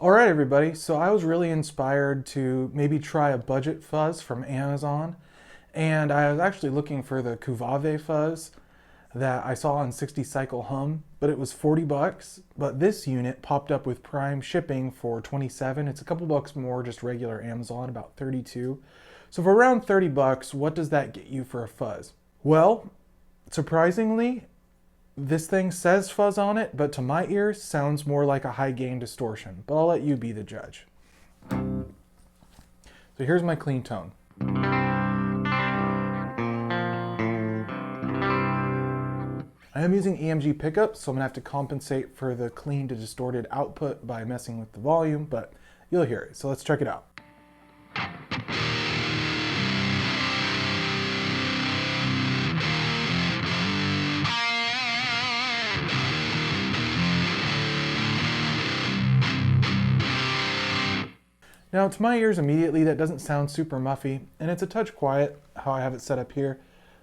All right, everybody. So I was really inspired to maybe try a budget fuzz from Amazon. And I was actually looking for the Cuvave fuzz that I saw on 60 Cycle Hum, but it was 40 bucks. But this unit popped up with Prime shipping for 27. It's a couple bucks more, just regular Amazon, about 32. So for around 30 bucks, what does that get you for a fuzz? Well, surprisingly, this thing says fuzz on it, but to my ears sounds more like a high gain distortion, but I'll let you be the judge. So here's my clean tone. I am using EMG pickups, so I'm gonna have to compensate for the clean to distorted output by messing with the volume, but you'll hear it. So let's check it out. Now to my ears immediately, that doesn't sound super muffy, and it's a touch quiet how I have it set up here.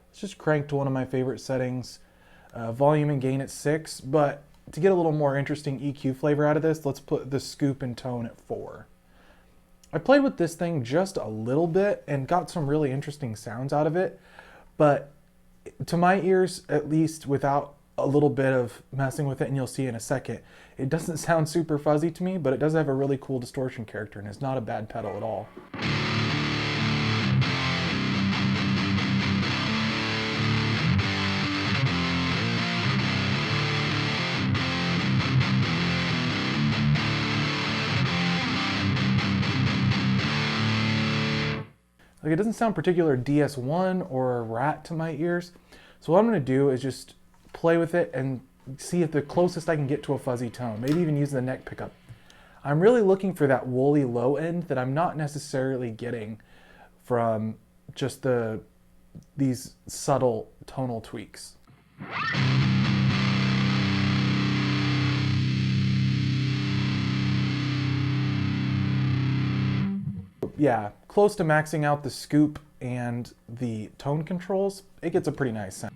Let's just crank to one of my favorite settings. Volume and gain at 6, but to get a little more interesting EQ flavor out of this, let's put the scoop and tone at 4. I played with this thing just a little bit and got some really interesting sounds out of it, but to my ears, at least without a little bit of messing with it, and you'll see in a second, it doesn't sound super fuzzy to me, but it does have a really cool distortion character and it's not a bad pedal at all. Like, it doesn't sound particular DS1 or a rat to my ears. So what I'm gonna do is just play with it and see if the closest I can get to a fuzzy tone, maybe even use the neck pickup. I'm really looking for that woolly low end that I'm not necessarily getting from just these subtle tonal tweaks. Yeah, close to maxing out the scoop and the tone controls, it gets a pretty nice sound.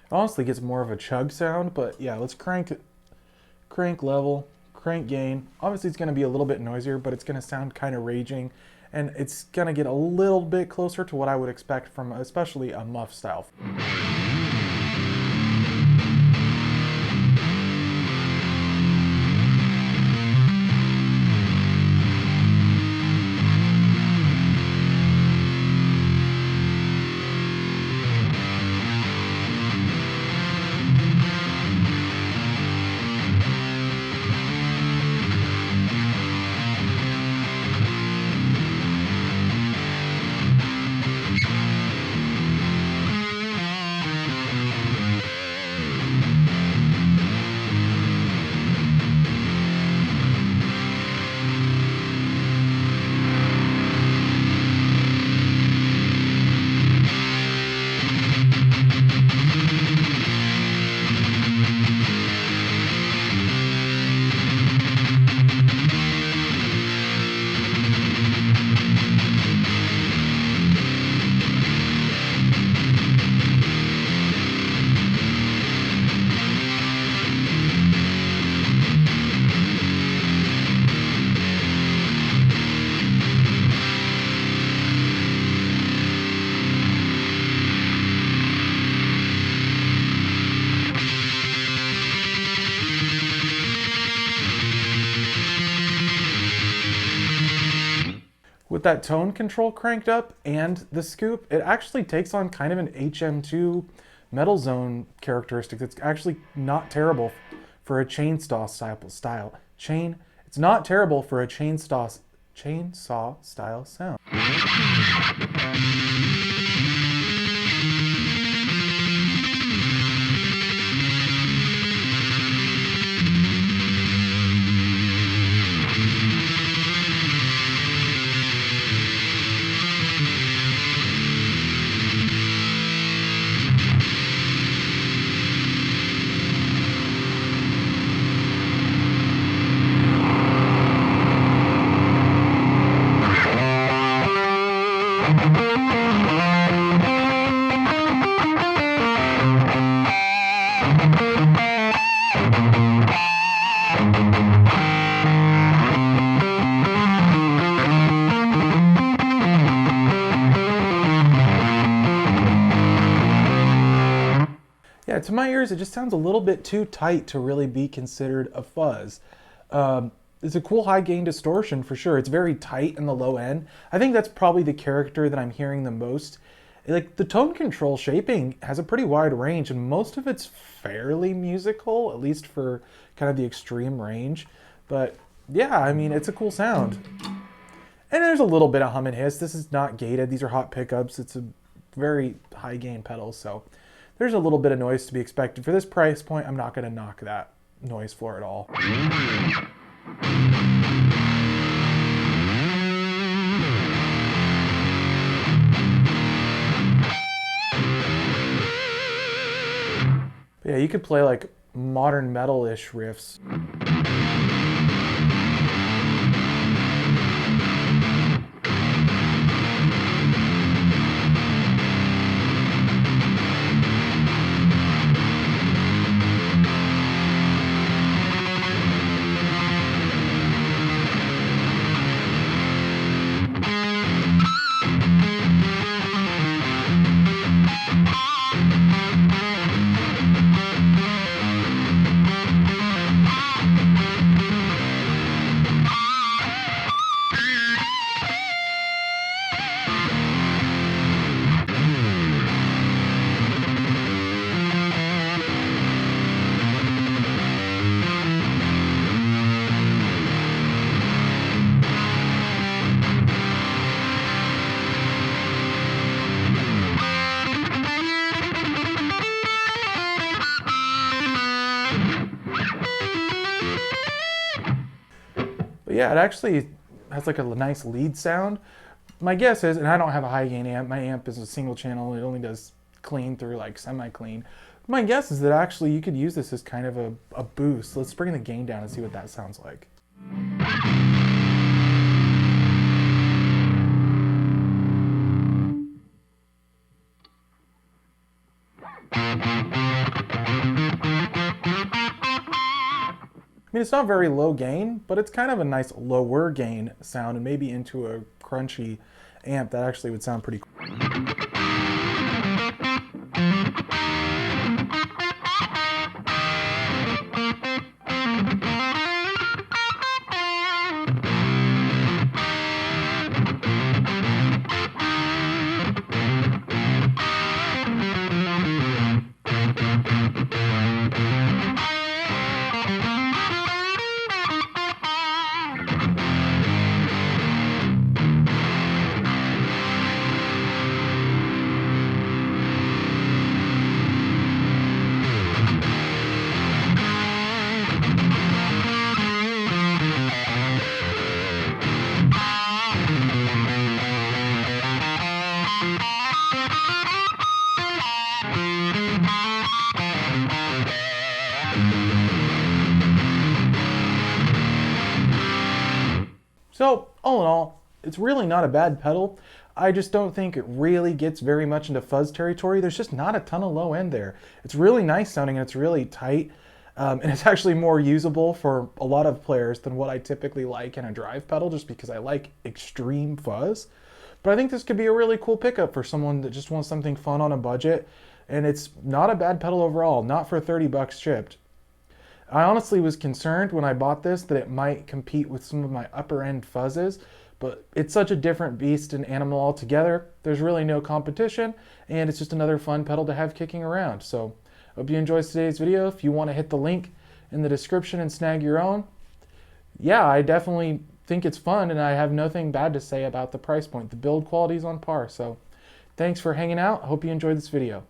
It honestly gets more of a chug sound, but yeah, let's crank level, crank gain. Obviously it's gonna be a little bit noisier, but it's gonna sound kind of raging, and it's gonna get a little bit closer to what I would expect from especially a muff style. With that tone control cranked up and the scoop, it actually takes on kind of an HM2 metal zone characteristic. It's actually not terrible for a chainsaw style. It's not terrible for a chainsaw style sound. Yeah, to my ears, it just sounds a little bit too tight to really be considered a fuzz. It's a cool high gain distortion for sure. It's very tight in the low end. I think that's probably the character that I'm hearing the most. Like the tone control shaping has a pretty wide range, and most of it's fairly musical, at least for kind of the extreme range. But yeah, I mean, it's a cool sound. And there's a little bit of hum and hiss. This is not gated. These are hot pickups. It's a very high gain pedal, so there's a little bit of noise to be expected. For this price point, I'm not going to knock that noise floor at all. But yeah, you could play like modern metal-ish riffs. But yeah, it actually has like a nice lead sound. My guess is, and I don't have a high gain amp, my amp is a single channel, it only does clean through like semi-clean. My guess is that actually you could use this as kind of a boost. Let's bring the gain down and see what that sounds like. I mean, it's not very low gain, but it's kind of a nice lower gain sound, and maybe into a crunchy amp that actually would sound pretty cool. So, all in all, it's really not a bad pedal. I just don't think it really gets very much into fuzz territory. There's just not a ton of low end there. It's really nice sounding and it's really tight. And it's actually more usable for a lot of players than what I typically like in a drive pedal, just because I like extreme fuzz. But I think this could be a really cool pickup for someone that just wants something fun on a budget. And it's not a bad pedal overall, not for 30 bucks shipped. I honestly was concerned when I bought this that it might compete with some of my upper end fuzzes, but it's such a different beast and animal altogether. There's really no competition, and it's just another fun pedal to have kicking around. So hope you enjoyed today's video. If you want to hit the link in the description and snag your own, yeah, I definitely think it's fun, and I have nothing bad to say about the price point. The build quality is on par. So thanks for hanging out. I hope you enjoyed this video.